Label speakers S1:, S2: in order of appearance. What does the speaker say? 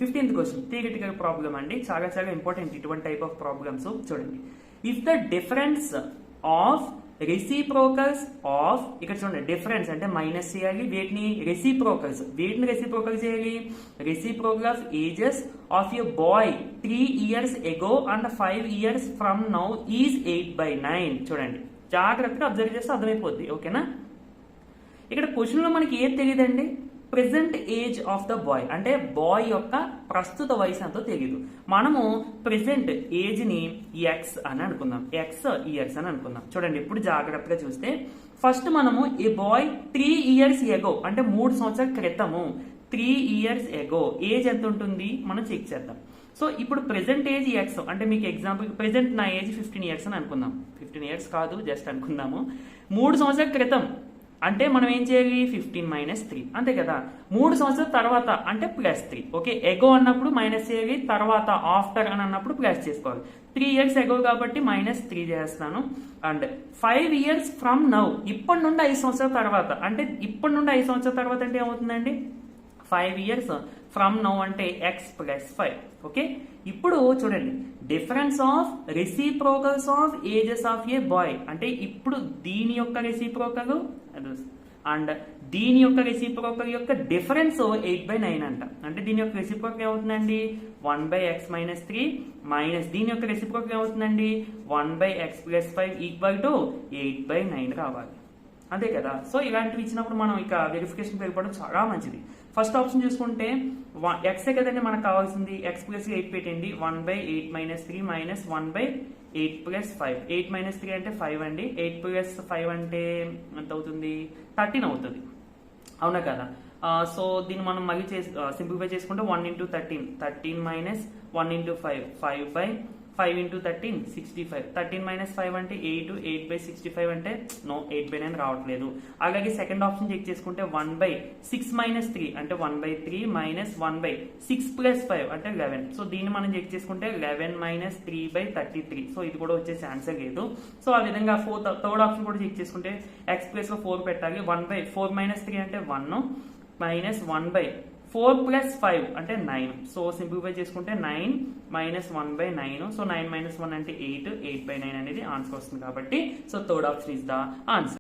S1: 15th question theoretical problem అండి, చాలా చాలా ఇంపార్టెంట్ ఇటువంటి టైప్ ఆఫ్ ప్రాబ్లమ్స్. చూడండి, if the difference of reciprocals of, ఇక్కడ చూడండి డిఫరెన్స్ అంటే మైనస్ చేయాలి, వేటిని రెసిప్రోకల్స్ చేయాలి, reciprocal of ages of a boy 3 years ago and 5 years from now is 8/9. చూడండి, జాగ్రత్తగా అబ్జర్వ్ చేస్తే అర్థమైపోద్ది. ఓకేనా, ఇక్కడ క్వశ్చన్ లో మనకి ఏది తెలియదండి, present age of the boy అంటే బాయ్ యొక్క ప్రస్తుత వయసు ఎంతో తెలియదు. మనము ప్రెసెంట్ ఏజ్ ని ఎక్స్ అని అనుకుందాం, ఎక్స్ ఇయర్స్ అని అనుకుందాం. చూడండి, ఇప్పుడు జాగ్రత్తగా చూస్తే ఫస్ట్ మనము ఏ బాయ్ 3 years ago అంటే 3 సంవత్సరాల క్రితము, 3 years ago ఏజ్ ఎంత ఉంటుంది మనం చెక్ చేద్దాం. సో ఇప్పుడు ప్రెసెంట్ ఏజ్ ఎక్స్ అంటే మీకు ఎగ్జాంపుల్ ప్రెసెంట్ నా ఏజ్ 15 years అని అనుకుందాం. 15 years కాదు, జస్ట్ అనుకుందాము. 3 సంవత్సరాల క్రితం అంటే మనం ఏం చేయాలి, 15 - 3 అంతే కదా. 3 సంవత్సరాల తర్వాత అంటే +3. ఓకే, ఎగో అన్నప్పుడు మైనస్ చేయాలి, తర్వాత ఆఫ్టర్ అని అన్నప్పుడు ప్లస్ చేసుకోవాలి. 3 years ఎగో కాబట్టి -3 చేస్తాను. అండ్ 5 years ఫ్రమ్ నౌ, ఇప్పటి నుండి 5 సంవత్సరాల తర్వాత అంటే ఇప్పటి నుండి 5 సంవత్సరాల తర్వాత అంటే ఏమవుతుందండి, 5 years ఫ్రమ్ నౌ అంటే x + 5. ఓకే, ఇప్పుడు చూడండి difference of reciprocals of ages of a boy అంటే ఇప్పుడు దీని యొక్క రెసిప్రోకల్ అండ్ దీని యొక్క రెసిప్రోకల్ యొక్క డిఫరెన్స్ 8/9 అంట. అంటే దీని యొక్క రెసిప్రోకల్ ఏమవుతుందండి 1/x - 3 మైనస్ దీని యొక్క రెసిప్రోకల్ ఏమవుతుందండి 1/x + 5 = 8/9 రావాలి. అంతే కదా. సో ఇలాంటివి ఇచ్చినప్పుడు మనం ఇక వెరిఫికేషన్ వెళ్ళిపోవడం చాలా మంచిది. ఫస్ట్ ఆప్షన్ చూసుకుంటే ఎక్సే కదండి మనకు కావాల్సింది, x + 8 పెట్టండి, 1/8 - 3 మైనస్ 1/8 + 5. 8 - 3 అంటే 5 అండి, 8 + 5 అంటే ఎంత అవుతుంది 13 అవుతుంది. అవునా కదా. సో దీన్ని మనం మళ్ళీ సింప్లిఫై చేసుకుంటే 1 × 13, 13 - 1 × 5, 5/5 × 13 65. 13 - 5 అంటే 8, 8/65 అంటే నో 8/9 రావట్లేదు. అలాగే సెకండ్ ఆప్షన్ చెక్ చేసుకుంటే 1/6 - 3 అంటే 1/3 మైనస్ 1/6 + 5 అంటే 11. సో దీన్ని మనం చెక్ చేసుకుంటే 11 - 3/33. సో ఇది కూడా వచ్చేసి ఆన్సర్ లేదు. సో ఆ విధంగా థర్డ్ ఆప్షన్ కూడా చెక్ చేసుకుంటే x ప్లేస్ లో 4 పెట్టాలి, 1/4 - 3 అంటే 1 మైనస్ 1/4 + 5 అంటే 9. సో సింప్లిఫై చేసుకుంటే 9 - 1/9. సో 9 - 1 అంటే 8, 8/9 అనేది ఆన్సర్ వస్తుంది కాబట్టి so third option is the answer.